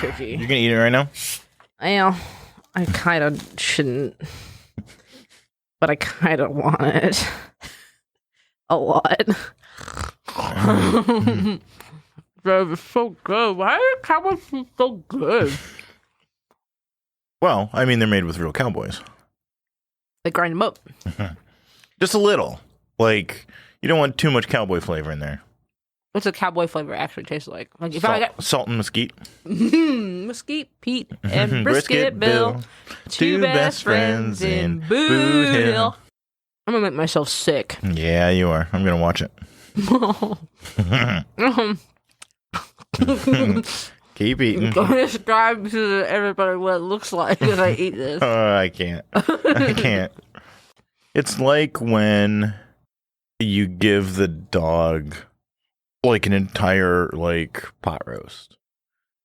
cookie. You're gonna eat it right now? Well, I kind of shouldn't, but I kind of want it a lot. That is so good. Why are cowboys so good? Well, I mean, they're made with real cowboys. They grind them up. Just a little. Like, you don't want too much cowboy flavor in there. What's a cowboy flavor actually taste like? Like if Salt and mesquite. Mesquite, Pete, and Brisket Bill, two best friends in Boot Hill. I'm gonna make myself sick. Yeah, you are. I'm gonna watch it. Keep eating. Describe to everybody what it looks like as I eat this. I can't. I can't. It's like when you give the dog like an entire like pot roast,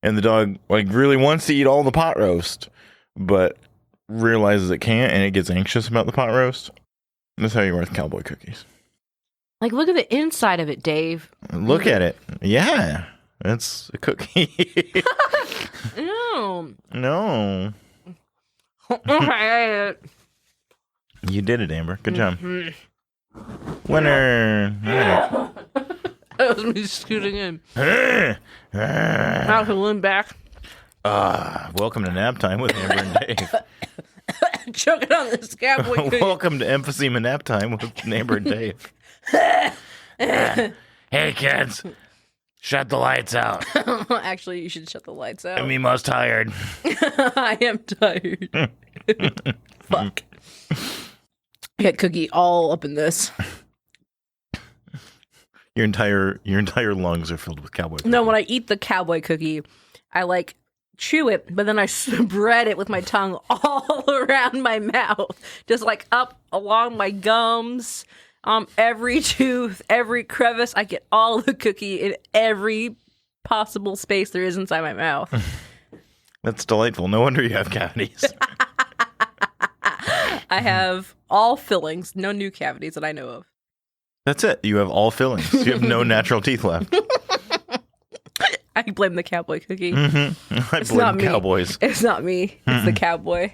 and the dog like really wants to eat all the pot roast, but realizes it can't, and it gets anxious about the pot roast. That's how you are with cowboy cookies. Like, look at the inside of it, Dave. Look at it. Yeah, it's a cookie. No. No. You did it, Amber. Good job. Winner. That was me scooting in. Now to lean back. Welcome to Nap Time with Amber and Dave. Choking on this cowboy cookie. Welcome to Emphysema Nap Time with Amber and Dave. Hey, kids. Shut the lights out. Actually, you should shut the lights out. I'm most tired. I am tired. Fuck. I got cookie all up in this. Your entire lungs are filled with cowboy cookie. No, when I eat the cowboy cookie, I like chew it, but then I spread it with my tongue all around my mouth, just like up along my gums, every tooth, every crevice. I get all the cookie in every possible space there is inside my mouth. That's delightful. No wonder you have cavities. I have all fillings, no new cavities that I know of. That's it. You have all fillings. You have no natural teeth left. I blame the cowboy cookie. Mm-hmm. I blame cowboys. It's not me. It's the cowboy.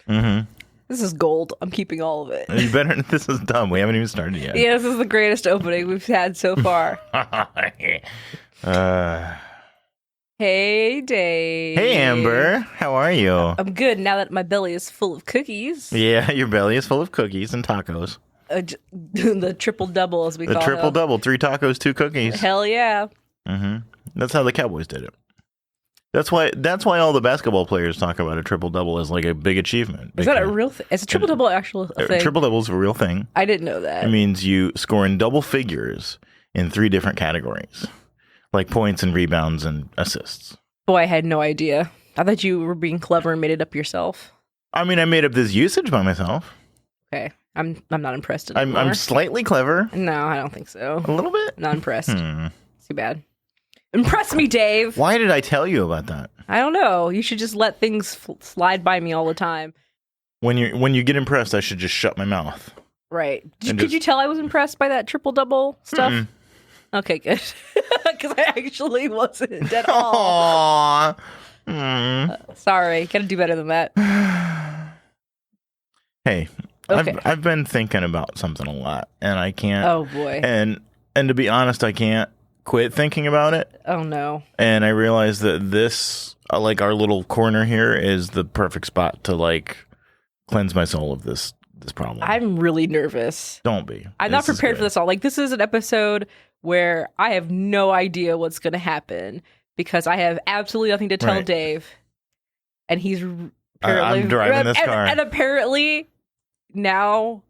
Mm-hmm. This is gold. I'm keeping all of it. You better. This is dumb. We haven't even started yet. Yeah, this is the greatest opening we've had so far. Hey, Dave. Hey, Amber. How are you? I'm good now that my belly is full of cookies. Yeah, your belly is full of cookies and tacos. The triple-double, as we call it. The triple-double. 3 tacos, 2 cookies. Hell yeah. Mm-hmm. That's how the Cowboys did it. That's why all the basketball players talk about a triple-double as like a big achievement. Is that a real thing? Is a triple-double actually a thing? Triple-double is a real thing. I didn't know that. It means you score in double figures in 3 different categories, like points and rebounds and assists. Boy, I had no idea. I thought you were being clever and made it up yourself. I mean, I made up this usage by myself. Okay. I'm not impressed anymore. I'm slightly clever. No, I don't think so. A little bit? Not impressed. Too bad. Impress me, Dave. Why did I tell you about that? I don't know. You should just let things slide by me all the time. When you get impressed, I should just shut my mouth. Right. Could you tell I was impressed by that triple-double stuff? Mm-mm. Okay, good. Because I actually wasn't at all. Sorry. Gotta do better than that. Hey, okay. I've been thinking about something a lot, and I can't. Oh, boy. And to be honest, I can't quit thinking about it. Oh, no. And I realized that this, like our little corner here, is the perfect spot to like cleanse my soul of this problem. I'm really nervous. Don't be. I'm not prepared for this all. Like, this is an episode where I have no idea what's going to happen because I have absolutely nothing to tell Dave. And he's apparently... I'm driving this car. And apparently now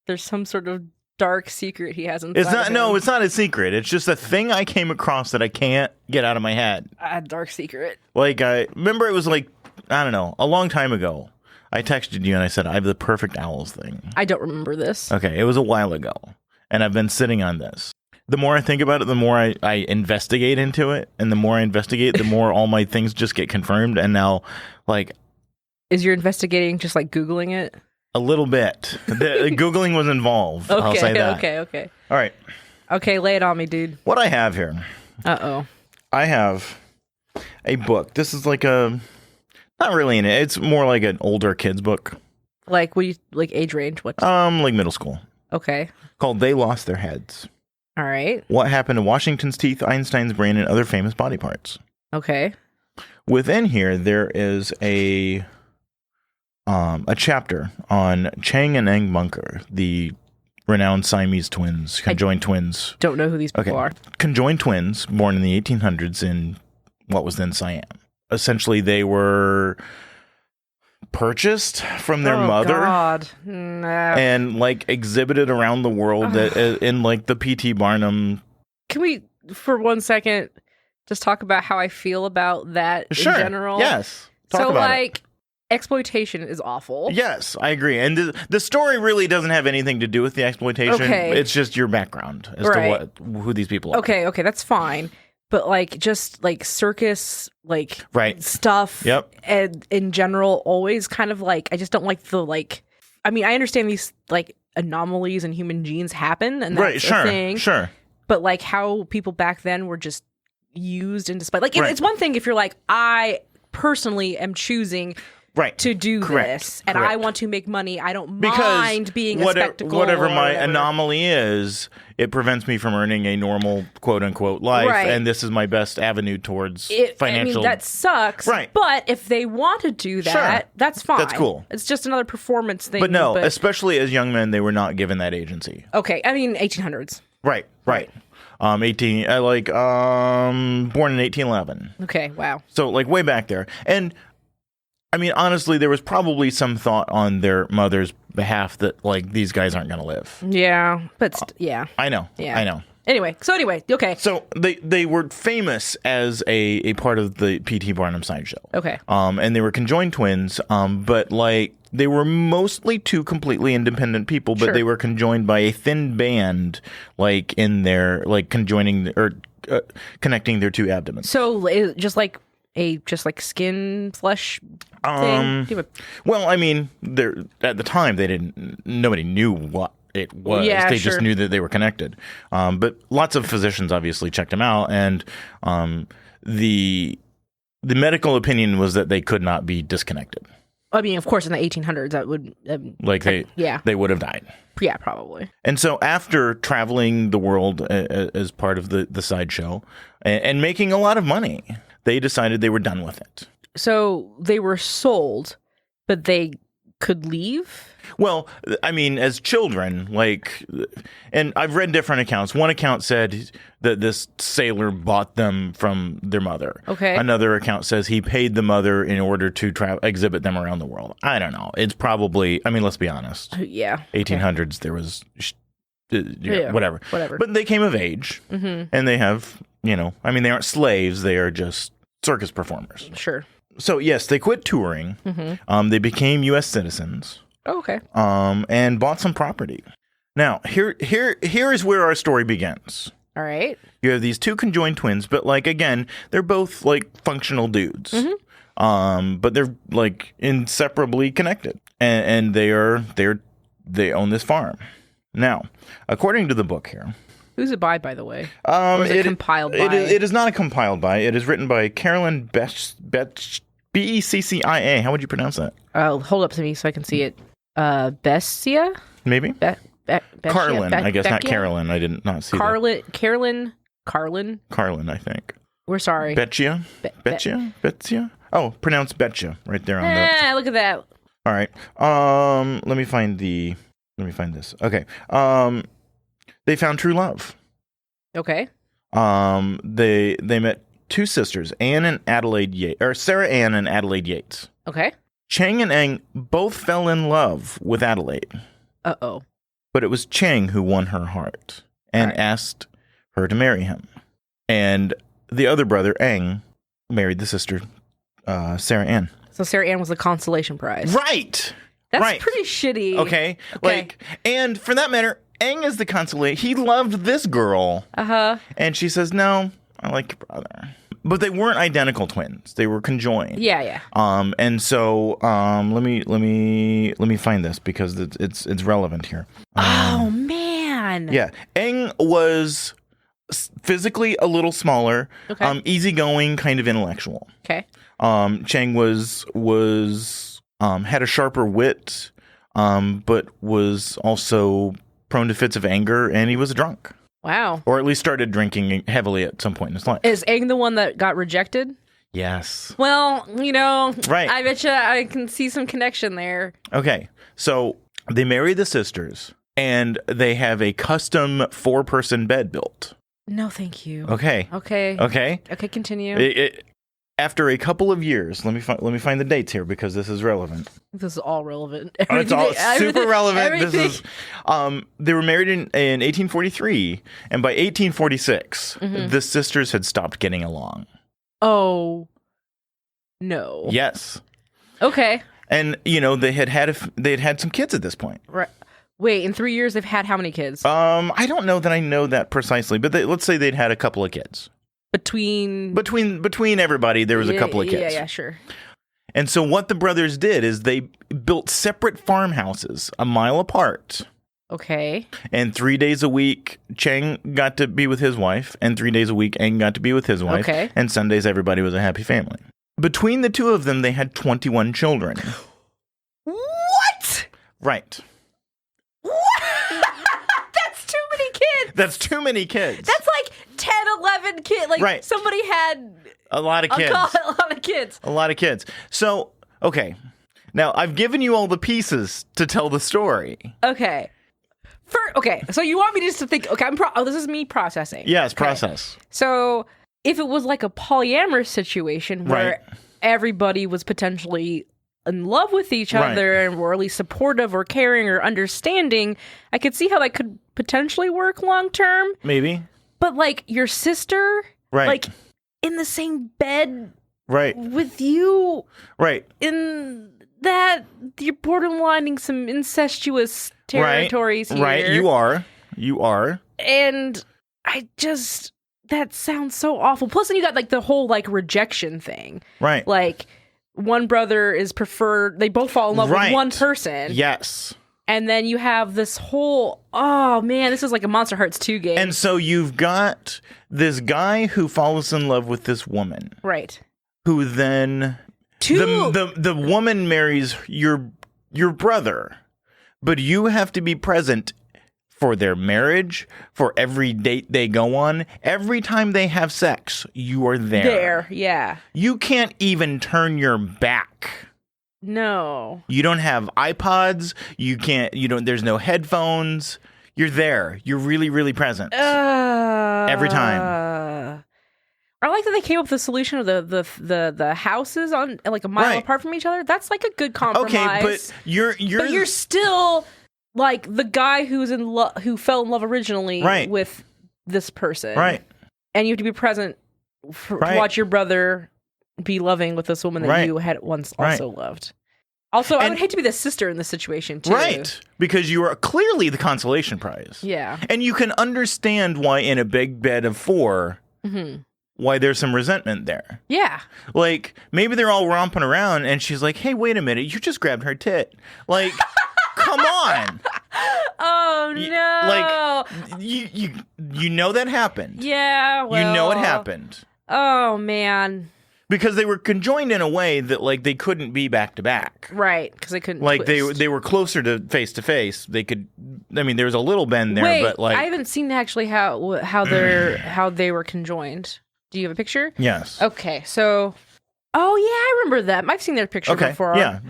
there's some sort of dark secret he has inside of him. No, it's not a secret. It's just a thing I came across that I can't get out of my head. A dark secret. Like, I remember it was like, I don't know, a long time ago. I texted you and I said, I have the perfect owls thing. I don't remember this. Okay, it was a while ago. And I've been sitting on this. The more I think about it, the more I investigate into it. And the more I investigate, the more all my things just get confirmed. And now, like... Is your investigating just like Googling it? A little bit. Googling was involved. Okay, I'll say that. Okay. All right. Okay, lay it on me, dude. What I have here. Uh-oh. I have a book. This is like a not really it's more like an older kids book. Like what do you like age range? What? Like middle school. Okay. Called They Lost Their Heads. All right. What happened to Washington's teeth, Einstein's brain, and other famous body parts. Okay. Within here, there is a chapter on Chang and Eng Bunker, the renowned Siamese twins, conjoined twins. Don't know who these people are. Conjoined twins, born in the 1800s in what was then Siam. Essentially, they were purchased from their mother God. No. and like exhibited around the world in like the P.T. Barnum. Can we, for 1 second, just talk about how I feel about that in general? Yes. Talk so, about like, exploitation is awful. Yes, I agree. And the story really doesn't have anything to do with the exploitation. Okay. It's just your background as to who these people are. Okay, that's fine. But, like, just, like, circus, like, stuff and in general, always kind of, like, I just don't like the, like, I mean, I understand these, like, anomalies in human genes happen, and that's a thing. Sure. But, like, how people back then were just used and displayed. Like, it's one thing if you're like, I personally am choosing to do this, and I want to make money. I don't mind being a spectacle. Whatever my anomaly is, it prevents me from earning a normal quote-unquote life, and this is my best avenue towards financial... I mean, that sucks, but if they want to do that, that's fine. That's cool. It's just another performance thing. But no, especially as young men, they were not given that agency. Okay, I mean, 1800s. Right. 18, born in 1811. Okay, wow. So, like, way back there. And... I mean, honestly, there was probably some thought on their mother's behalf that, like, these guys aren't going to live. Yeah, but I know. Yeah. I know. Anyway, okay. So they were famous as a part of the P.T. Barnum sideshow. Okay. And they were conjoined twins, but, like, they were mostly two completely independent people, but they were conjoined by a thin band, like, in their, like, conjoining, or connecting their two abdomens. So, just like skin, flesh thing? Well, I mean, at the time, nobody knew what it was. Yeah, they just knew that they were connected. But lots of physicians obviously checked them out, and the medical opinion was that they could not be disconnected. I mean, of course, in the 1800s, that would... they would have died. Yeah, probably. And so after traveling the world as part of the sideshow and making a lot of money, they decided they were done with it. So they were sold, but they could leave? Well, I mean, as children, like, and I've read different accounts. One account said that this sailor bought them from their mother. Okay. Another account says he paid the mother in order to exhibit them around the world. I don't know. It's probably, I mean, let's be honest. Yeah. 1800s, there was, whatever. But they came of age, and they have, I mean, they aren't slaves. They are just circus performers. Sure. So, yes, they quit touring. They became U.S. citizens. Oh, okay. And bought some property. Now, here is where our story begins. All right. You have these two conjoined twins, but, like, again, they're both, like, functional dudes. But they're, like, inseparably connected. And they own this farm. Now, according to the book here... Who's it by the way? Or is it compiled by? It is not compiled by. It is written by Carolyn Beccia. How would you pronounce that? Hold up to me so I can see it. Bessia? Maybe? Carlin, I guess, not Carolyn. I did not see that. Carlin, I think. We're sorry. Beccia? Beccia? Oh, pronounced Beccia right there on the... look at that. All right. Let me find this. Okay. They found true love. Okay. They met two sisters, Anne and Adelaide Yates, or Sarah Ann and Adelaide Yates. Okay. Chang and Eng both fell in love with Adelaide. Uh-oh. But it was Chang who won her heart and asked her to marry him. And the other brother, Eng, married the sister, Sarah Ann. So Sarah Ann was the consolation prize. Right. That's pretty shitty. Okay. Like, and for that matter, Eng is the consolation. He loved this girl. And she says, no, I like your brother. But they weren't identical twins. They were conjoined. Yeah. And so let me find this because it's relevant here. Oh man. Yeah. Eng was physically a little smaller, Okay. easygoing, kind of intellectual. Okay. Chang was had a sharper wit, but was also prone to fits of anger, and he was a drunk. Wow. Or at least started drinking heavily at some point in his life. Is Aang the one that got rejected? Yes. Well, Right. I bet you I can see some connection there. Okay. So they marry the sisters, and they have a custom 4-person bed built. No, thank you. Okay. Okay. Okay. Okay, continue. After a couple of years, let me find the dates here because this is relevant. This is all relevant. It's all super relevant. Everything. This is they were married in 1843, and by 1846, the sisters had stopped getting along. Oh, no. Yes. Okay. And they had had some kids at this point. Right. Wait, in 3 years they've had how many kids? I don't know that I know that precisely, but let's say they'd had a couple of kids. Between everybody, there was a couple of kids. Yeah, sure. And so what the brothers did is they built separate farmhouses a mile apart. Okay. And 3 days a week, Chang got to be with his wife, and 3 days a week, Aang got to be with his wife. Okay. And Sundays, everybody was a happy family. Between the two of them, they had 21 children. What? Right. That's too many kids. That's too many kids. That's like 10, 11 kids. Like, right. Somebody had a lot of kids. A lot of kids. A lot of kids. So, okay. Now, I've given you all the pieces to tell the story. Okay. Okay, so you want me just to think, okay, this is me processing. Yes, okay. Process. So, if it was like a polyamorous situation where everybody was potentially in love with each other and were at least supportive or caring or understanding, I could see how that could potentially work long term. Maybe. But like your sister, like in the same bed with you, in that you're borderlining some incestuous territories here. Right, you are. And that sounds so awful. Plus, then you got like the whole like rejection thing. Right. Like one brother is preferred. They both fall in love with one person. Yes. And then you have this whole, oh man, this is like a Monster Hearts 2 game. And so you've got this guy who falls in love with this woman. Right. Who then the woman marries your brother. But you have to be present for their marriage, for every date they go on, every time they have sex, you are there. There, yeah. You can't even turn your back. No. You don't have iPods. There's no headphones. You're there. You're really, really present. Every time. I like that they came up with the solution of the houses on like a mile apart from each other. That's like a good compromise. Okay, but you're still like the guy who fell in love originally with this person. Right. And you have to be present to watch your brother be loving with this woman that you had once also loved. Also, I would hate to be the sister in this situation, too. Right. Because you are clearly the consolation prize. Yeah. And you can understand why in a big bed of 4, why there's some resentment there. Yeah. Like, maybe they're all romping around and she's like, hey, wait a minute, you just grabbed her tit. Like, come on. Oh, no. Like, you know that happened. Yeah, well. You know it happened. Oh, man. Because they were conjoined in a way that, like, they couldn't be back to back. Right, because they couldn't like, twist. they were closer to face. They could, I mean, there was a little bend there, Wait, but, like. I haven't seen actually how they were conjoined. Do you have a picture? Yes. Okay, so. Oh, yeah, I remember them. I've seen their picture before. Yeah,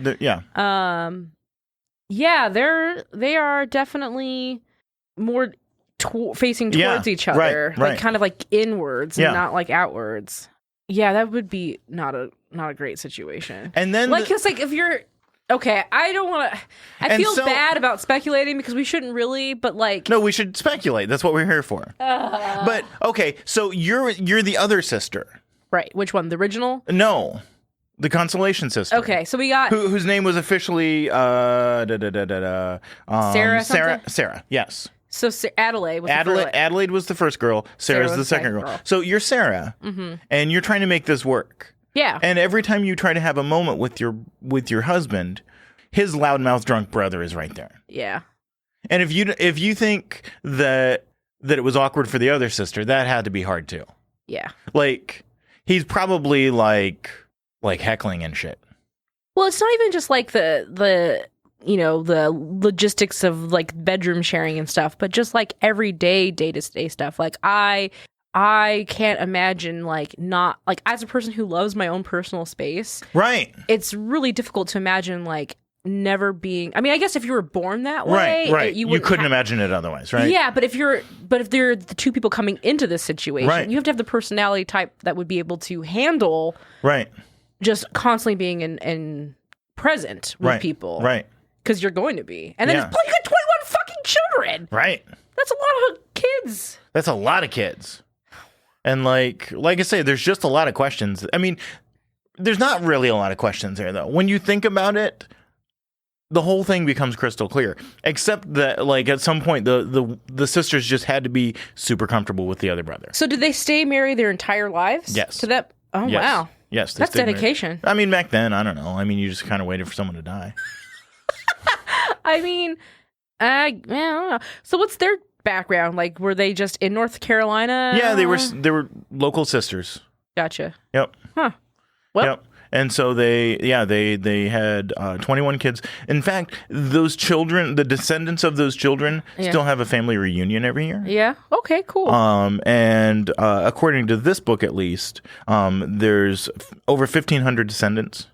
yeah, they are definitely more facing towards each other. Right. Like, kind of like inwards and not like outwards. Yeah, that would be not a great situation. And then because if you're okay, I don't want to. I feel bad about speculating because we shouldn't really, but like no, we should speculate. That's what we're here for. But okay, so you're the other sister, right? Which one? The original? No, the consolation sister. Okay, so we got whose name was officially Sarah. Sarah. Yes. So Adelaide was Adelaide was the first girl. Sarah's the second girl. So you're Sarah, and you're trying to make this work. Yeah. And every time you try to have a moment with your husband, his loudmouth drunk brother is right there. Yeah. And if you think that that it was awkward for the other sister, that had to be hard too. Yeah. Like, he's probably like heckling and shit. Well, it's not even just like the logistics of like bedroom sharing and stuff, but just like everyday day-to-day stuff. Like I can't imagine not as a person who loves my own personal space. Right. It's really difficult to imagine never being. I mean, I guess if you were born that way, right. You couldn't have, imagine it otherwise, right? Yeah, but if they're the two people coming into this situation, right. You have to have the personality type that would be able to handle just constantly being in present with people, right? Because you're going to be, and then you got 21 fucking children, right? That's a lot of kids. That's a lot of kids, and like I say, there's just a lot of questions. I mean, there's not really a lot of questions there, though. When you think about it, the whole thing becomes crystal clear, except that at some point the sisters just had to be super comfortable with the other brother. So did they stay married their entire lives? Yes. To that? Oh, yes. wow. Yes. That's dedication. Married. I mean, back then, I don't know. I mean, you just kind of waited for someone to die. I mean, I don't know. So what's their background? Like, were they just in North Carolina? Yeah, they were local sisters. Gotcha. Yep. Huh. Well. Yep. And so they had 21 kids. In fact, those children, the descendants of those children, still have a family reunion every year. Yeah. Okay. Cool. And according to this book, at least, there's over 1,500 descendants.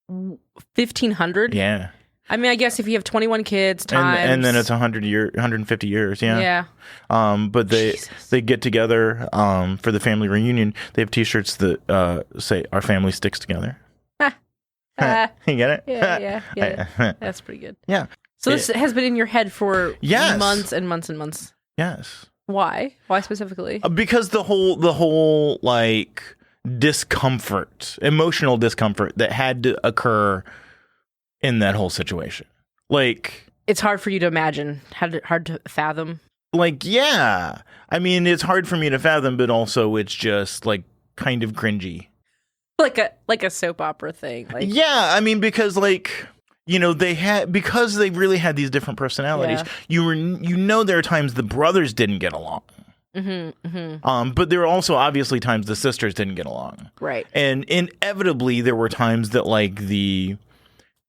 1,500? Yeah. I mean, I guess if you have 21 kids times... And then it's 150 years, yeah. Yeah. But they get together for the family reunion. They have T-shirts that say, "Our family sticks together." You get it? Yeah. That's pretty good. Yeah. So this has been in your head for yes. months and months and months. Yes. Why? Why specifically? Because the whole discomfort, emotional discomfort that had to occur in that whole situation. It's hard for you to imagine, hard to fathom. Yeah. I mean, it's hard for me to fathom, but also it's just kind of cringy. Like a soap opera thing. Yeah, I mean, because because they really had these different personalities. Yeah. There are times the brothers didn't get along. Mm-hmm, mm-hmm. But there were also obviously times the sisters didn't get along. Right. And inevitably there were times that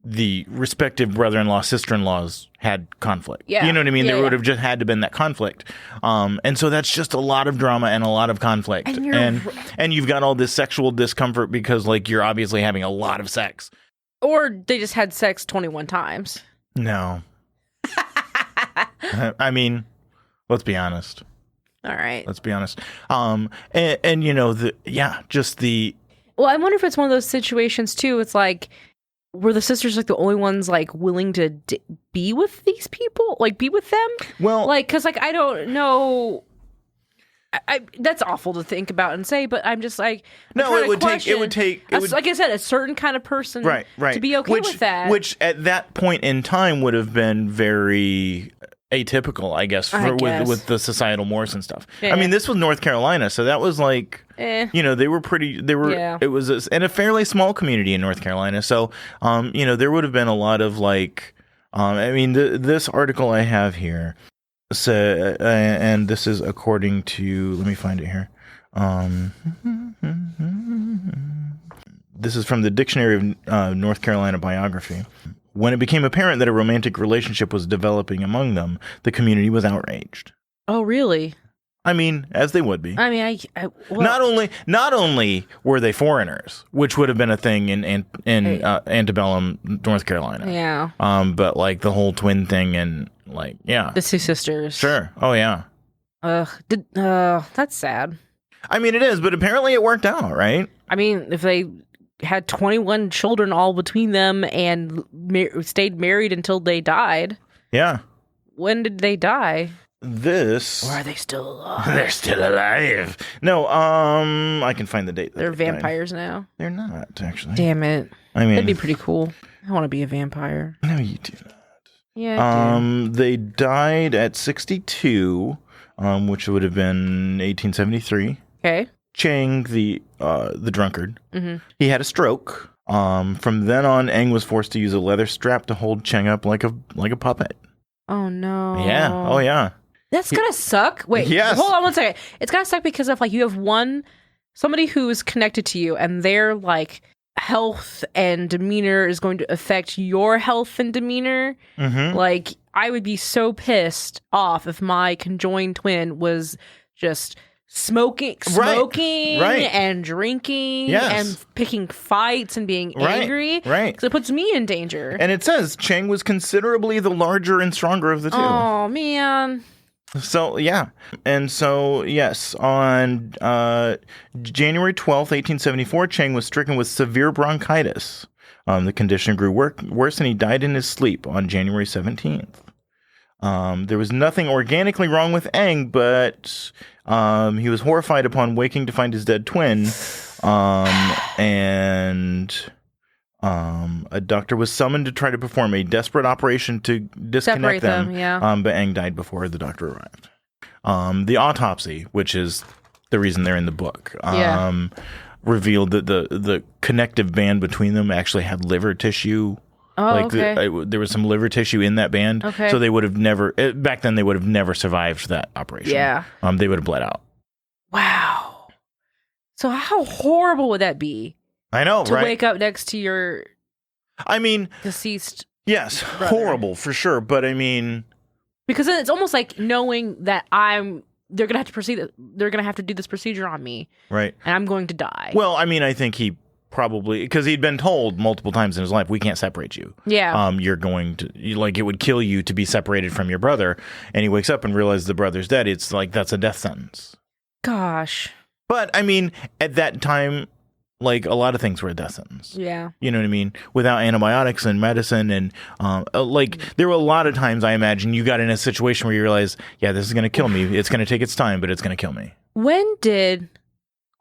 the respective brother-in-law, sister-in-laws had conflict. Yeah. You know what I mean? There would have just had to been that conflict. And so that's just a lot of drama and a lot of conflict. And you've got all this sexual discomfort because you're obviously having a lot of sex. Or they just had sex 21 times. No. I mean, let's be honest. All right. Let's be honest. Well, I wonder if it's one of those situations too. It's were the sisters the only ones willing to be with these people, be with them? Well, because I don't know. I that's awful to think about and say, but I'm just no. It would take. Like I said, a certain kind of person, right, to be okay with that. Which at that point in time would have been very atypical, I guess, with the societal mores and stuff. Yeah. I mean, this was North Carolina, so that was they were pretty. It was in a fairly small community in North Carolina, so there would have been a lot of I mean, this article I have here, and this is according to. Let me find it here. This is from the Dictionary of North Carolina Biography. When it became apparent that a romantic relationship was developing among them, the community was outraged. Oh, really? I mean, as they would be. I mean, not only were they foreigners, which would have been a thing in antebellum North Carolina. Yeah. But the whole twin thing and the two sisters. Sure. Oh yeah. That's sad. I mean, it is, but apparently it worked out, right? I mean, if they had 21 children all between them and stayed married until they died. Yeah. When did they die? Or are they still alive? They're still alive. No, I can find the date. They're vampires now? They're not, actually. Damn it. I mean, that'd be pretty cool. I want to be a vampire. No, you do not. Yeah, I do. They died at 62, which would have been 1873. Okay. Chang, the drunkard, mm-hmm. he had a stroke. From then on, Aang was forced to use a leather strap to hold Chang up like a puppet. Oh no! Yeah. Oh yeah. That's gonna suck. Wait, Yes. hold on one second. It's gonna suck because of like you have somebody who's connected to you, and their like health and demeanor is going to affect your health and demeanor. Like, I would be so pissed off if my conjoined twin was just smoking and drinking and picking fights and being angry. Right. Because it puts me in danger. And it says Chang was considerably the larger and stronger of the two. Oh, man. So, yeah. And so, yes, on January 12th, 1874, Chang was stricken with severe bronchitis. The condition grew worse, and he died in his sleep on January 17th. There was nothing organically wrong with Aang, but he was horrified upon waking to find his dead twin. A doctor was summoned to try to perform a desperate operation to disconnect them. But Aang died before the doctor arrived. The autopsy, which is the reason they're in the book, revealed that the connective band between them actually had liver tissue. There was some liver tissue in that band. So they would have never, back then, they would have never survived that operation. They would have bled out. Wow. So how horrible would that be? I know, to wake up next to your deceased yes, brother. Horrible for sure, but I mean, because then it's almost like knowing that they're gonna have to do this procedure on me, right? And I'm going to die. Well, I mean, I think he probably, because he'd been told multiple times in his life, we can't separate you. You're going to, it would kill you to be separated from your brother, and he wakes up and realizes the brother's dead. It's like, that's a death sentence. Gosh. But I mean, at that time, like, a lot of things were a death sentence. Yeah. You know what I mean? Without antibiotics and medicine and, there were a lot of times, I imagine, you got in a situation where you realize, yeah, this is going to kill me. It's going to take its time, but it's going to kill me.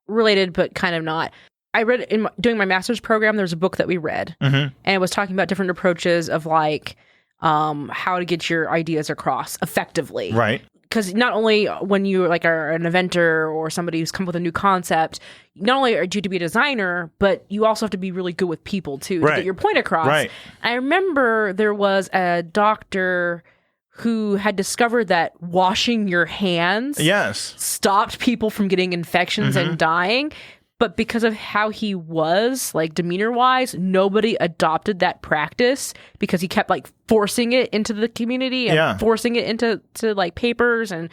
Related, but kind of not, I read, doing my master's program, there was a book that we read, and it was talking about different approaches of, like, how to get your ideas across effectively. Right. Because not only when you are an inventor or somebody who's come up with a new concept, not only are you to be a designer, but you also have to be really good with people too to get your point across. Right. I remember there was a doctor who had discovered that washing your hands stopped people from getting infections and dying. But because of how he was, like, demeanor-wise, nobody adopted that practice because he kept, like, forcing it into the community and forcing it into like papers and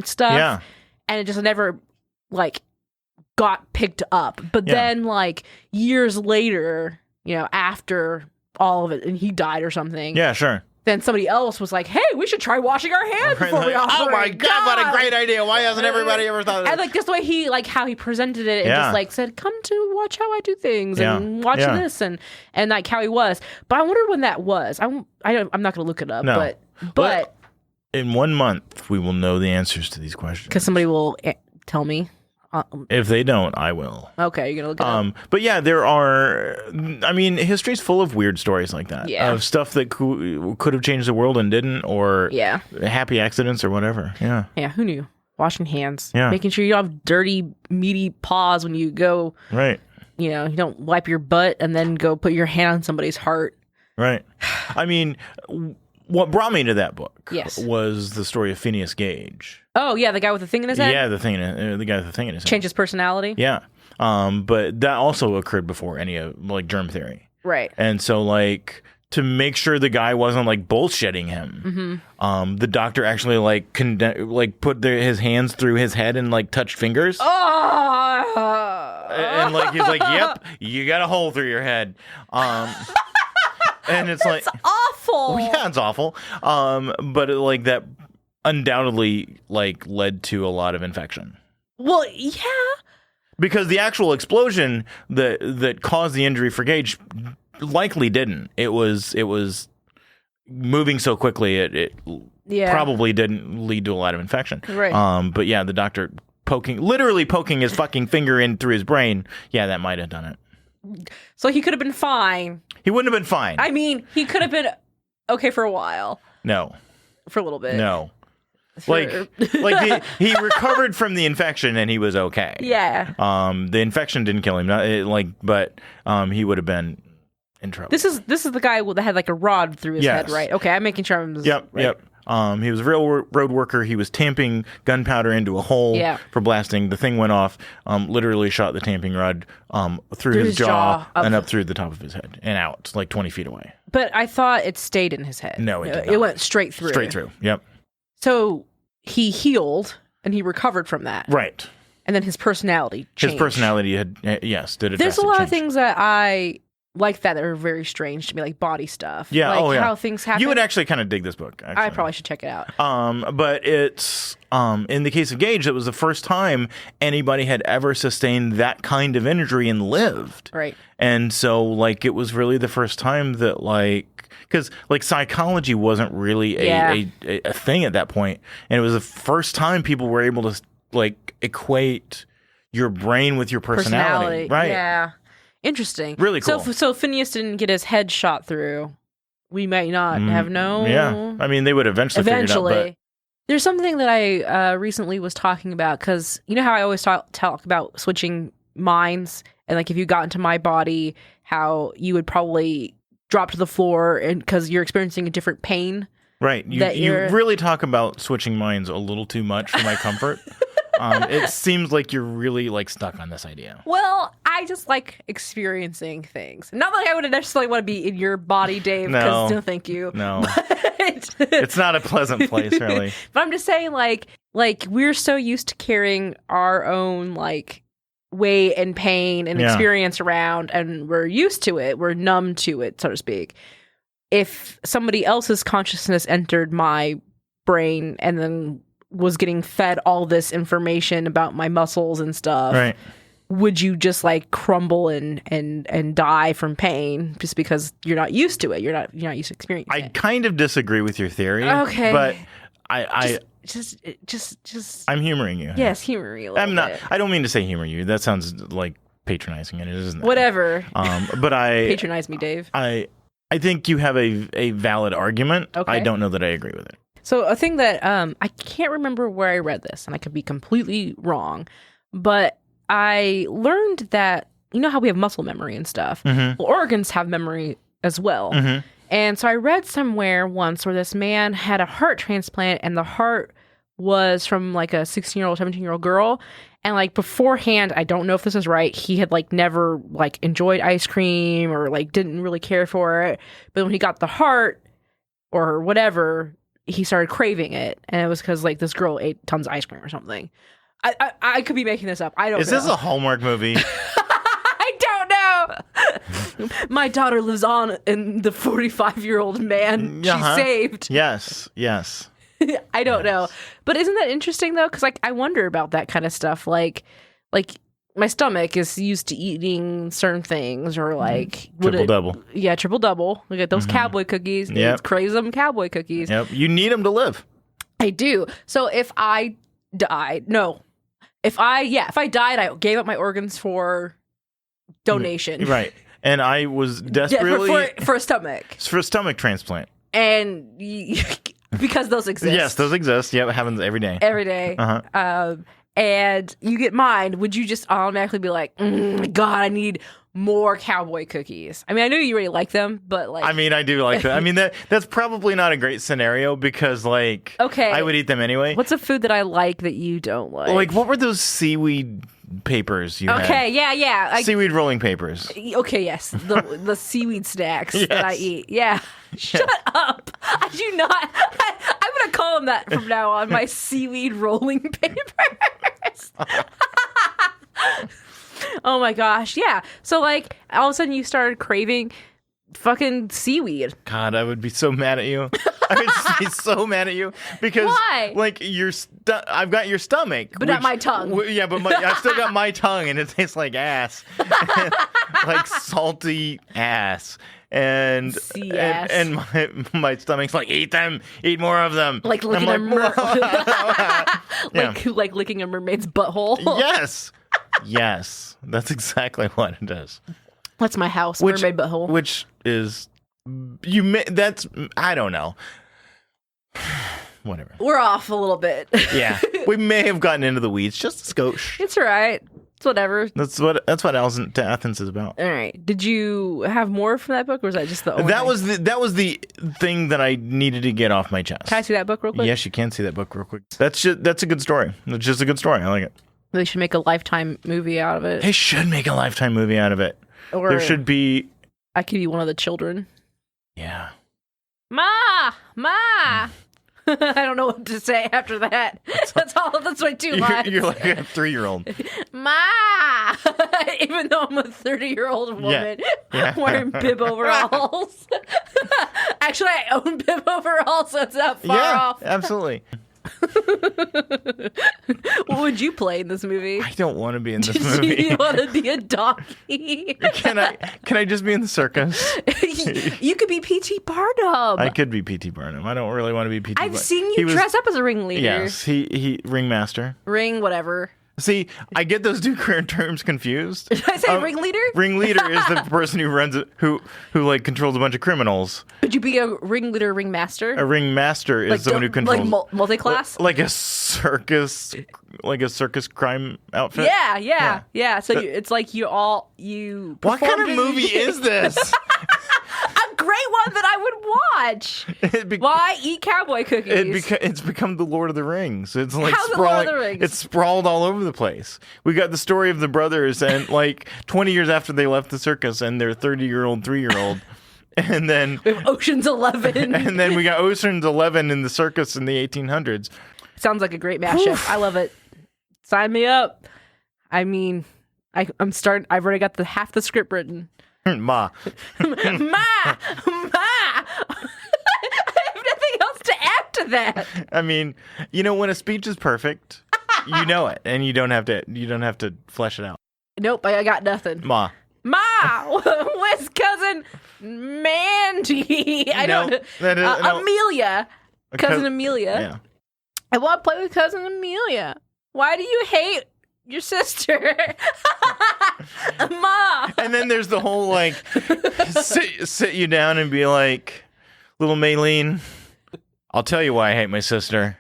stuff. Yeah. And it just never, like, got picked up. But then, like, years later, after all of it, and he died or something. Yeah, sure. Then somebody else was like, hey, we should try washing our hands before we operate. Oh my God, what a great idea. Why hasn't everybody ever thought of that? And like just the way how he presented it and just like said, come to watch how I do things and watch this and like how he was. But I wonder when that was. I'm not going to look it up, but in 1 month we will know the answers to these questions. Because somebody will tell me. If they don't, I will. Okay, you're going to look it up. But yeah, there are, history's full of weird stories like that. Yeah. Of stuff that could have changed the world and didn't, or happy accidents or whatever. Yeah. Yeah, who knew? Washing hands. Yeah. Making sure you don't have dirty, meaty paws when you go. Right. You don't wipe your butt and then go put your hand on somebody's heart. Right. What brought me to that book was the story of Phineas Gage. Oh, yeah, the guy with the thing in his head? Yeah, the guy with the thing in his head. Change his personality? Yeah. But that also occurred before any of, germ theory. Right. And so, to make sure the guy wasn't, bullshitting him, the doctor actually, put his hands through his head and, touched fingers. Oh! And, he's like, yep, you got a hole through your head. And it's That's awful. Well, yeah, it's awful. But that undoubtedly led to a lot of infection. Well, yeah. Because the actual explosion that caused the injury for Gage likely didn't. It was moving so quickly it probably didn't lead to a lot of infection. Right. But yeah, the doctor literally poking his fucking finger in through his brain, yeah, that might have done it. So he could have been fine. He wouldn't have been fine. He could have been okay for a while. No. For a little bit. No. He recovered from the infection and he was okay. Yeah. The infection didn't kill him. But he would have been in trouble. This is the guy that had a rod through his head, right? Okay, I'm making sure I'm Yep. He was a real road worker. He was tamping gunpowder into a hole for blasting. The thing went off, literally shot the tamping rod through his jaw and up through the top of his head and out, like 20 feet away. But I thought it stayed in his head. No, it did not. It went straight through. Straight through, yep. So he healed and he recovered from that. Right. And then his personality changed. His personality did a There's a lot change. of things that I like that are very strange to me, like body stuff. Yeah, like how things happen. You would actually kind of dig this book, actually. I probably should check it out. But it's, in the case of Gage, it was the first time anybody had ever sustained that kind of injury and lived. Right. And so, like, it was really the first time that, like, because, like, psychology wasn't really a thing at that point. And it was the first time people were able to, like, equate your brain with your personality. Right. Yeah. Interesting. Really cool. So Phineas didn't get his head shot through. We might not have known. Yeah. I mean, they would eventually figure it out. But... There's something that I recently was talking about, because you know how I always talk about switching minds, and like if you got into my body, how you would probably drop to the floor and because you're experiencing a different pain. Right. You really talk about switching minds a little too much for my comfort. It seems like you're really like stuck on this idea. Well, I just like experiencing things. Not like I would necessarily want to be in your body, Dave. No, thank you. No, it's not a pleasant place, really. But I'm just saying, like we're so used to carrying our own like weight and pain and experience around, and we're used to it. We're numb to it, so to speak. If somebody else's consciousness entered my brain and then was getting fed all this information about my muscles and stuff, right, would you just like crumble and die from pain just because you're not used to it? You're not used to experiencing it. I kind of disagree with your theory. Okay, but I just I'm humoring you. Yes, humor me a little bit. I don't mean to say humor you. That sounds like patronizing, and it isn't. Whatever. But I patronize me, Dave. I think you have a valid argument. Okay. I don't know that I agree with it. So a thing that I can't remember where I read this, and I could be completely wrong, but I learned that, you know how we have muscle memory and stuff? Mm-hmm. Well, organs have memory as well. Mm-hmm. And so I read somewhere once where this man had a heart transplant, and the heart was from like a 16-year-old, 17-year-old girl. And like beforehand, I don't know if this is right, he had like never like enjoyed ice cream or like didn't really care for it. But when he got the heart or whatever, he started craving it, and it was because like this girl ate tons of ice cream or something. I could be making this up. I don't know. Is this a Hallmark movie? I don't know. My daughter lives on in the 45-year-old man she saved. Yes. I don't know. But isn't that interesting though? Because like I wonder about that kind of stuff. Like my stomach is used to eating certain things, or like triple double. Yeah, triple double. Look at those cowboy cookies. Yep. It's crazy them cowboy cookies. Yep. You need them to live. I do. So if I died, if I died, I gave up my organs for donation. Right. And I was desperately for a stomach. For a stomach transplant. And because those exist. Yes, those exist. Yeah, it happens every day. Every day. Uh-huh. And you get mine, would you just automatically be like, God, I need more cowboy cookies? I mean, I know you already like them, but like... I mean, I do like them. I mean, that's probably not a great scenario because, like, okay, I would eat them anyway. What's a food that I like that you don't like? Like, what were those seaweed papers you had? Okay, yeah. Seaweed rolling papers. Okay, yes. The seaweed snacks that I eat. Yeah. Shut up. I do not... I'm going to call them that from now on. My seaweed rolling papers. Oh my gosh, yeah. So like all of a sudden you started craving fucking seaweed. God, I would be so mad at you. I would be so mad at you because why? Like I've got your stomach, but not my tongue. Yeah, but I've still got my tongue, and it tastes like ass, like salty ass. And my stomach's like, eat them, eat more of them. Like licking like licking a mermaid's butthole. Yes, that's exactly what it is. That's my house, mermaid butthole. Which is I don't know. Whatever. We're off a little bit. Yeah, we may have gotten into the weeds just a skosh. It's all right. It's whatever. That's what Allison to Athens is about. All right. Did you have more from that book, or was that just the only thing? That was the thing that I needed to get off my chest. Can I see that book real quick? Yes, you can see that book real quick. That's a good story. It's just a good story. I like it. They should make a Lifetime movie out of it. They should make a Lifetime movie out of it. Or there should be. I could be one of the children. Yeah. Ma! I don't know what to say after that. That's my two lines. You're like a 3-year-old. Ma! Even though I'm a 30-year-old woman wearing bib overalls. Actually, I own bib overalls, so it's not far off. Absolutely. What would you play in this movie? I don't want to be in this movie. You want to be a donkey? Can I just be in the circus? You could be P.T. Barnum. I could be P.T. Barnum. I don't really want to be P.T. I've seen you dress up as a ringleader. Yes, he ringmaster. Ring whatever. See, I get those two terms confused. Did I say ringleader? Ringleader is the person who runs it, who like controls a bunch of criminals. Could you be a ringleader, ringmaster? A ringmaster is like someone who controls multi-class, like a circus crime outfit. Yeah. So it's like you. What kind of movie is this? A great one that I would watch. While I eat cowboy cookies. It's become the Lord of the Rings. It's like How's the Lord of the Rings? It's sprawled all over the place. We got the story of the brothers, and like 20 years after they left the circus, and their 30-year-old, 3-year-old. And then we have Ocean's 11. And then we got Ocean's 11 in the circus in the 1800s. Sounds like a great mashup. I love it. Sign me up. I mean, I'm starting. I've already got half the script written. Ma. I have nothing else to add to that. I mean, when a speech is perfect, you know it, and you don't have to flesh it out. Nope, I got nothing. Ma. Where's cousin Mandy? Amelia. Cousin Amelia. Yeah. I want to play with cousin Amelia. Why do you hate your sister? Ma. And then there's the whole like sit you down and be like, little Maylene, I'll tell you why I hate my sister.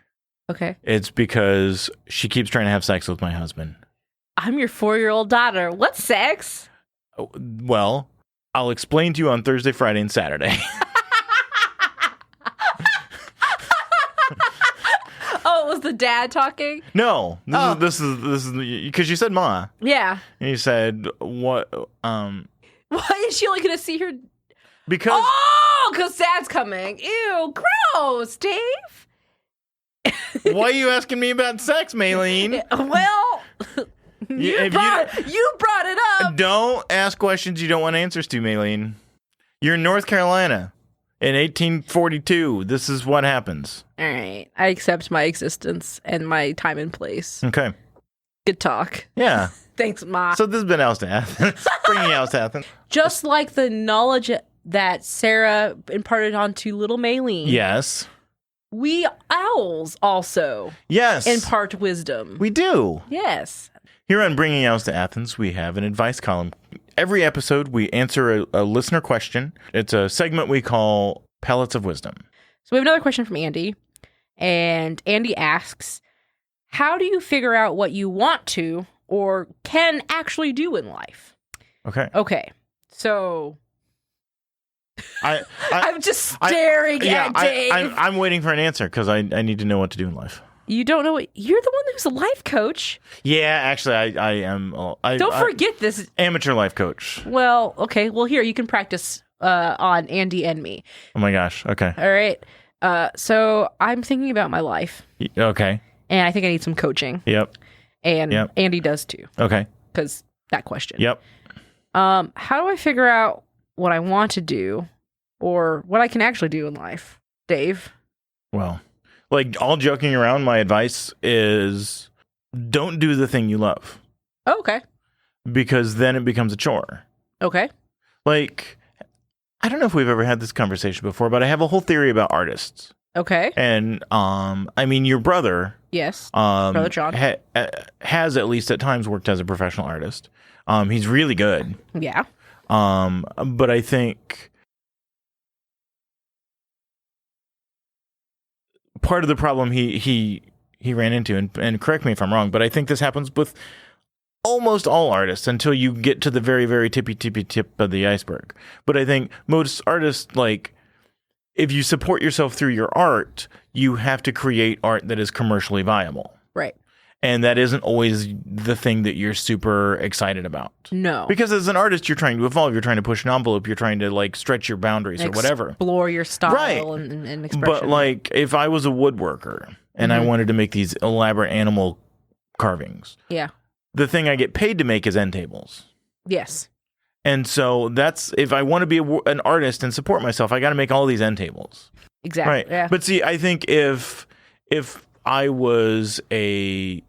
Okay. It's because she keeps trying to have sex with my husband. I'm your 4-year-old daughter. What's sex? Well, I'll explain to you on Thursday, Friday, and Saturday. Oh, it was the dad talking? No, this is because you said Ma. Yeah. And you said what? Why is she only gonna see her? Because Dad's coming. Ew, gross, Dave. Why are you asking me about sex, Maylene? Well, you brought it up. Don't ask questions you don't want answers to, Maylene. You're in North Carolina. In 1842, this is what happens. All right. I accept my existence and my time and place. Okay. Good talk. Yeah. Thanks, Ma. So this has been Alice to Athens. Bringing Alice to Athens. Just like the knowledge that Sarah imparted onto little Maylene. Yes. We owls also impart wisdom. We do. Yes. Here on Bringing Alice to Athens, we have an advice column. Every episode, we answer a listener question. It's a segment we call Pellets of Wisdom. So we have another question from Andy. And Andy asks, how do you figure out what you want to or can actually do in life? Okay. So I'm just staring at Dave. I'm waiting for an answer because I need to know what to do in life. You don't know what you're the one who's a life coach. Yeah, actually, I am. Don't forget this amateur life coach. Well, okay. Well, here you can practice on Andy and me. Oh my gosh. Okay. All right. So I'm thinking about my life. Okay. And I think I need some coaching. Yep. And Andy does too. Okay. Because that question. Yep. How do I figure out what I want to do or what I can actually do in life, Dave? Well. Like, all joking around, my advice is don't do the thing you love. Oh, okay. Because then it becomes a chore. Okay. Like, I don't know if we've ever had this conversation before, but I have a whole theory about artists. Okay. And, I mean, your brother... Yes. Brother John. Has, at least at times, worked as a professional artist. He's really good. Yeah. But I think... part of the problem he ran into, and correct me if I'm wrong, but I think this happens with almost all artists until you get to the very, very tippy tip of the iceberg. But I think most artists, like, if you support yourself through your art, you have to create art that is commercially viable. Right. And that isn't always the thing that you're super excited about. No. Because as an artist, you're trying to evolve. You're trying to push an envelope. You're trying to, like, stretch your boundaries or whatever. Explore your style right. and expression. But, like, if I was a woodworker and I wanted to make these elaborate animal carvings, yeah, the thing I get paid to make is end tables. Yes. And so that's, if I want to be an artist and support myself, I got to make all these end tables. Exactly. Right. Yeah. But see, I think if I was a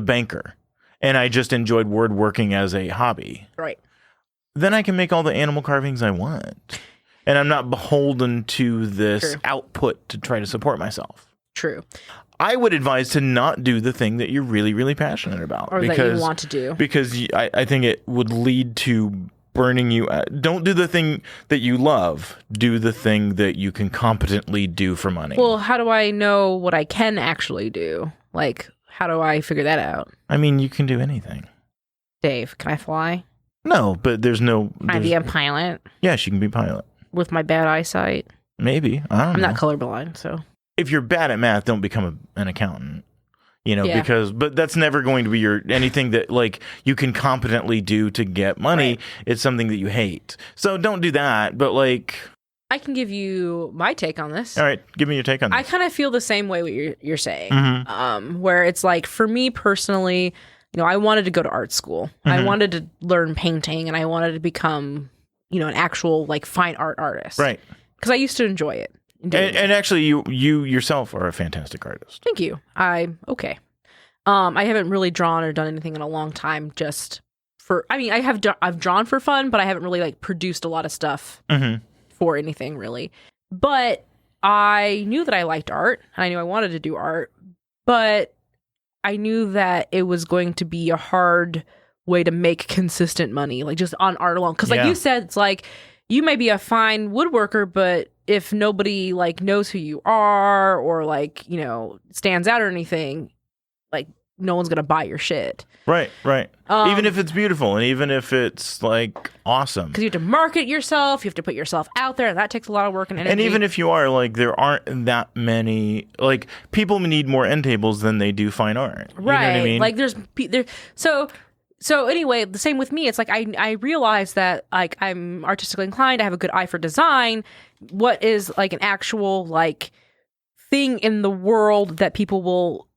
banker and I just enjoyed woodworking as a hobby, right, then I can make all the animal carvings I want. And I'm not beholden to this output to try to support myself. True. I would advise to not do the thing that you're really, really passionate about. Or that you want to do. Because I think it would lead to burning you out. Don't do the thing that you love. Do the thing that you can competently do for money. Well, how do I know what I can actually do? Like, how do I figure that out? I mean, you can do anything. Dave, can I fly? No, but there's no... Can I be a pilot? Yes, you can be a pilot. With my bad eyesight? Maybe. I don't know. I'm not colorblind, so... If you're bad at math, don't become an accountant. You know, but that's never going to be anything that, like, you can competently do to get money. Right. It's something that you hate. So don't do that, but, like... I can give you my take on this. All right, give me your take on this. I kind of feel the same way what you're saying. Where it's like, for me personally, you know, I wanted to go to art school. I wanted to learn painting, and I wanted to become, you know, an actual, like, fine art artist. Right. Because I used to enjoy it. And actually, you yourself are a fantastic artist. Thank you. I haven't really drawn or done anything in a long time. Just for, I mean, I've drawn for fun, but I haven't really, like, produced a lot of stuff for anything really. But I knew that I liked art, and I knew I wanted to do art, but I knew that it was going to be a hard way to make consistent money, like just on art alone. Because, like you said, it's like, you may be a fine woodworker, but if nobody, like, knows who you are or, like, you know, stands out or anything, like, no one's gonna buy your shit. Right. Even if it's beautiful and even if it's, like, awesome. Because you have to market yourself, you have to put yourself out there, and that takes a lot of work and energy. And even if you are, like, there aren't that many, like, people need more end tables than they do fine art. You know what I mean? Like, So anyway, the same with me. It's like I realize that, like, I'm artistically inclined. I have a good eye for design. What is, like, an actual, like, thing in the world that people will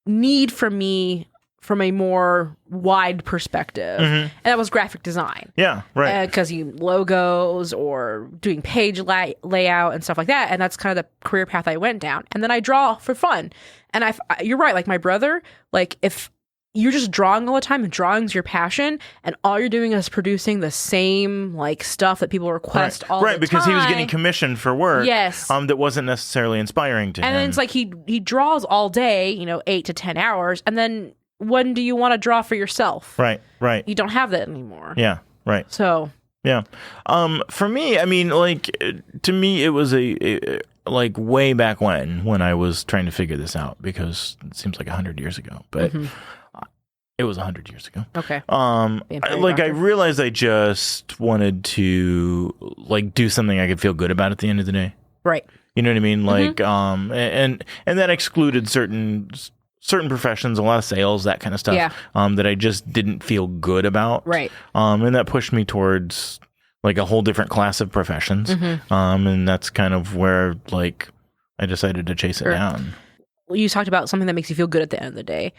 need from me from a more wide perspective? And that was graphic design. Yeah, right. Because logos or doing page layout and stuff like that. And that's kind of the career path I went down. And then I draw for fun. And you're right. Like, my brother, like, if you're just drawing all the time, and drawing's your passion, and all you're doing is producing the same, like, stuff that people request all the time. Right, because he was getting commissioned for work that wasn't necessarily inspiring to him. And then it's like he draws all day, you know, 8 to 10 hours, and then when do you want to draw for yourself? Right. You don't have that anymore. Yeah, right. So... Yeah. For me, I mean, like, to me, it was a like, way back when I was trying to figure this out, because it seems like 100 years ago, but... It was 100 years ago. Okay. I realized I just wanted to, like, do something I could feel good about at the end of the day. Right. You know what I mean? Like, and that excluded certain professions, a lot of sales, that kind of stuff. Yeah. That I just didn't feel good about. Right. And that pushed me towards, like, a whole different class of professions. And that's kind of where, like, I decided to chase it down. Well, you talked about something that makes you feel good at the end of the day.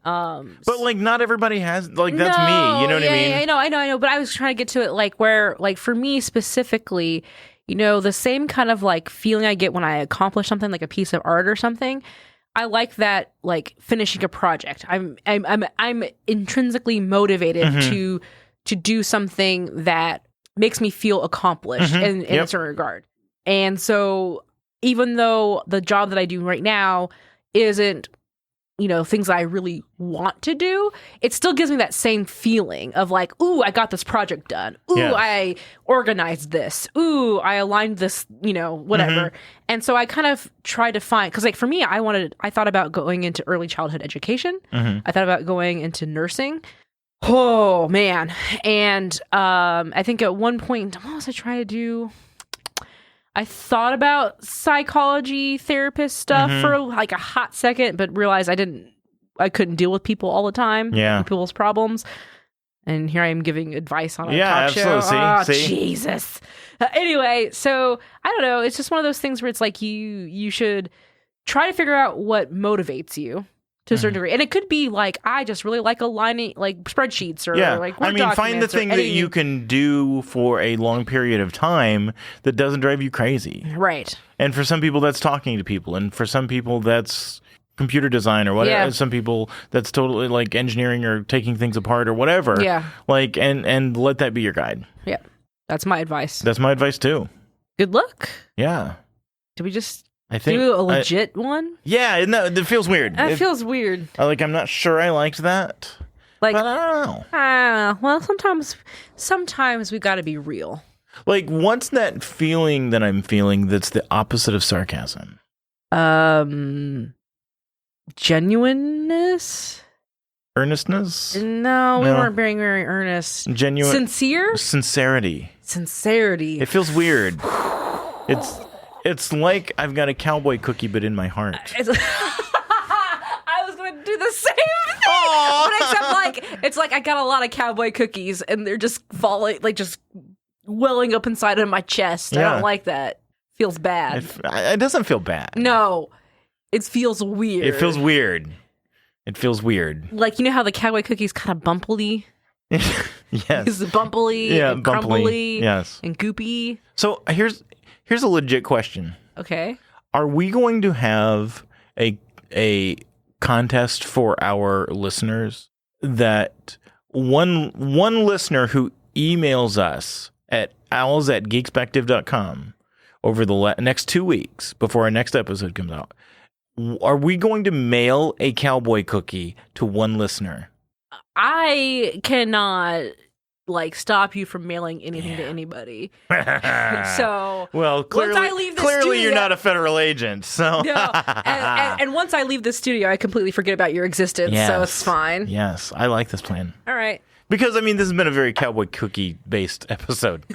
But, like, not everybody has, like, that's me, you know what I mean? I know, but I was trying to get to it, like, where, like, for me specifically, you know, the same kind of, like, feeling I get when I accomplish something, like a piece of art or something. I like that, like, finishing a project. I'm intrinsically motivated to do something that makes me feel accomplished in a certain regard. And so, even though the job that I do right now isn't, you know, things that I really want to do, it still gives me that same feeling of, like, ooh, I got this project done. Ooh, I organized this. Ooh, I aligned this, you know, whatever. And so I kind of tried to find, because, like, for me, I thought about going into early childhood education. I thought about going into nursing. Oh man. And I think at one point, what was I trying to do? I thought about psychology therapist stuff for like a hot second, but realized I couldn't deal with people all the time. Yeah. People's problems. And here I am giving advice on a talk absolutely. show. See? Jesus. Anyway, so I don't know. It's just one of those things where it's like you should try to figure out what motivates you to a certain degree. And it could be like, I just really like aligning like spreadsheets or like Word find the documents or thing that you can do for a long period of time that doesn't drive you crazy. Right. And for some people, that's talking to people. And for some people, that's computer design or whatever. Yeah. Some people, that's totally like engineering or taking things apart or whatever. Yeah. Like, and let that be your guide. Yeah. That's my advice. That's my advice too. Good luck. Yeah. Did we just I think do a legit one? Yeah, no, it feels weird. That feels weird. Like, I'm not sure I liked that. Like, but I don't know. Well, sometimes we got to be real. Like, what's that feeling that I'm feeling that's the opposite of sarcasm? Genuineness? Earnestness? No, we weren't being very earnest. Genuine. Sincere? Sincerity. Sincerity. It feels weird. It's like I've got a cowboy cookie, but in my heart. I was going to do the same thing. But except, like, it's like I got a lot of cowboy cookies, and they're just falling, like, just welling up inside of my chest. Yeah. I don't like that. Feels bad. It doesn't feel bad. No. It feels weird. It feels weird. It feels weird. Like, you know how the cowboy cookie's kind of bumpily? Yes. It's bumpily and crumbly and goopy. So here's a legit question. Okay. Are we going to have a contest for our listeners that one listener who emails us at owls@geekspective.com over the next 2 weeks before our next episode comes out, are we going to mail a cowboy cookie to one listener? I cannot stop you from mailing anything to anybody. So, well, clearly, once I leave the clearly studio, you're not a federal agent. So, no, and once I leave the studio, I completely forget about your existence. Yes. So it's fine. Yes, I like this plan. All right. Because, I mean, this has been a very cowboy cookie-based episode.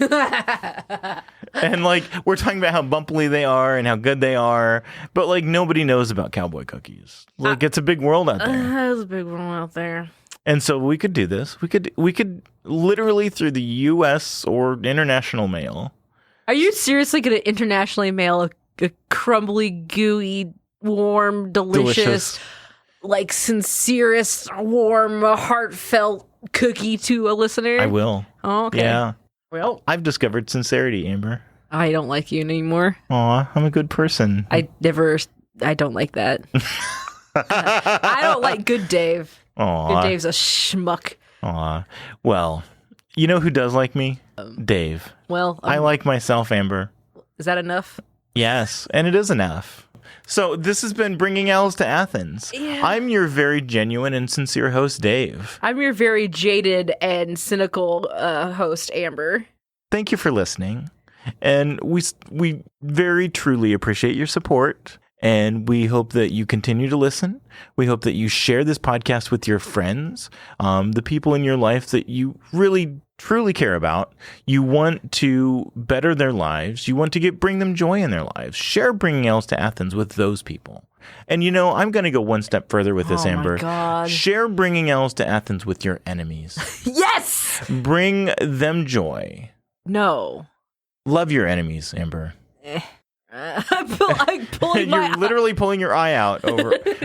And, we're talking about how bumpily they are and how good they are. But, nobody knows about cowboy cookies. It's a big world out there. There's a big world out there. And so we could do this. We could literally through the U.S. or international mail. Are you seriously going to internationally mail a crumbly, gooey, warm, delicious, sincerest, warm, heartfelt cookie to a listener? I will. Oh, okay. Yeah. Well, I've discovered sincerity, Amber. I don't like you anymore. Aw, I'm a good person. I don't like that. I don't like Good Dave. Aw. Good Dave's a schmuck. Aw. Well, you know who does like me? Dave. Well, I like myself, Amber. Is that enough? Yes, and it is enough. So this has been Bringing Owls to Athens. Yeah. I'm your very genuine and sincere host, Dave. I'm your very jaded and cynical host, Amber. Thank you for listening. And we very truly appreciate your support. And we hope that you continue to listen. We hope that you share this podcast with your friends, the people in your life that you really, truly care about. You want to better their lives. You want to bring them joy in their lives. Share Bringing Owls to Athens with those people. And I'm going to go one step further with this, Amber. Oh, my God. Share Bringing Owls to Athens with your enemies. Yes! Bring them joy. No. Love your enemies, Amber. I'm pulling my You're literally pulling your eye out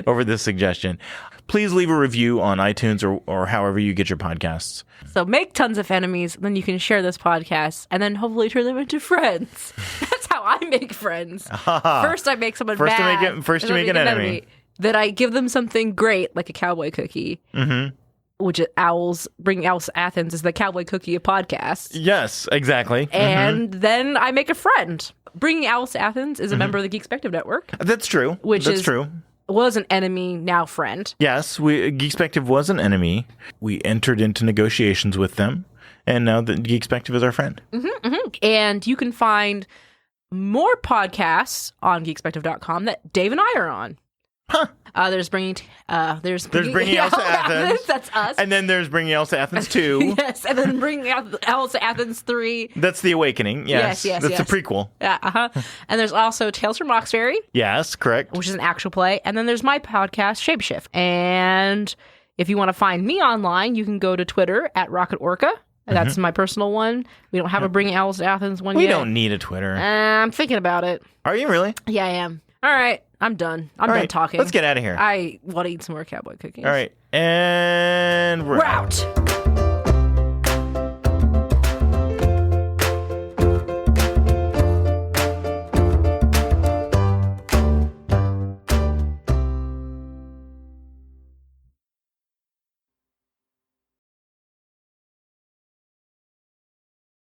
over this suggestion. Please leave a review on iTunes or however you get your podcasts. So make tons of enemies, then you can share this podcast, and then hopefully turn them into friends. That's how I make friends. First, I make someone bad. First, you make an enemy. Then I give them something great, like a cowboy cookie. Mm-hmm. Which is Bringing Owls to Athens is the Cowboy Cookie podcast. Yes, exactly. And then I make a friend. Bringing Owls to Athens is a member of the Geekspective Network. That's true. Was an enemy, now friend. Yes, Geekspective was an enemy. We entered into negotiations with them, and now the Geekspective is our friend. Mm-hmm, mm-hmm. And you can find more podcasts on geekspective.com that Dave and I are on. There's bringing Elsa to Athens. That's us. And then there's Bringing Elsa to Athens 2. Yes, and then Bringing Elsa to Athens 3. That's The Awakening. Yes. Yes. That's the prequel. Yeah, And there's also Tales from Roxbury, Yes, correct. which is an actual play. And then there's my podcast, Shapeshift. And if you want to find me online, you can go to Twitter at Rocket Orca. That's my personal one. We don't have a Bringing Elsa to Athens one We yet. don't need a Twitter. I'm thinking about it. Are you really? Yeah, I am. All right, I'm done. I'm done talking. Let's get out of here. I want to eat some more Cowboy Cookies. All right. And We're out.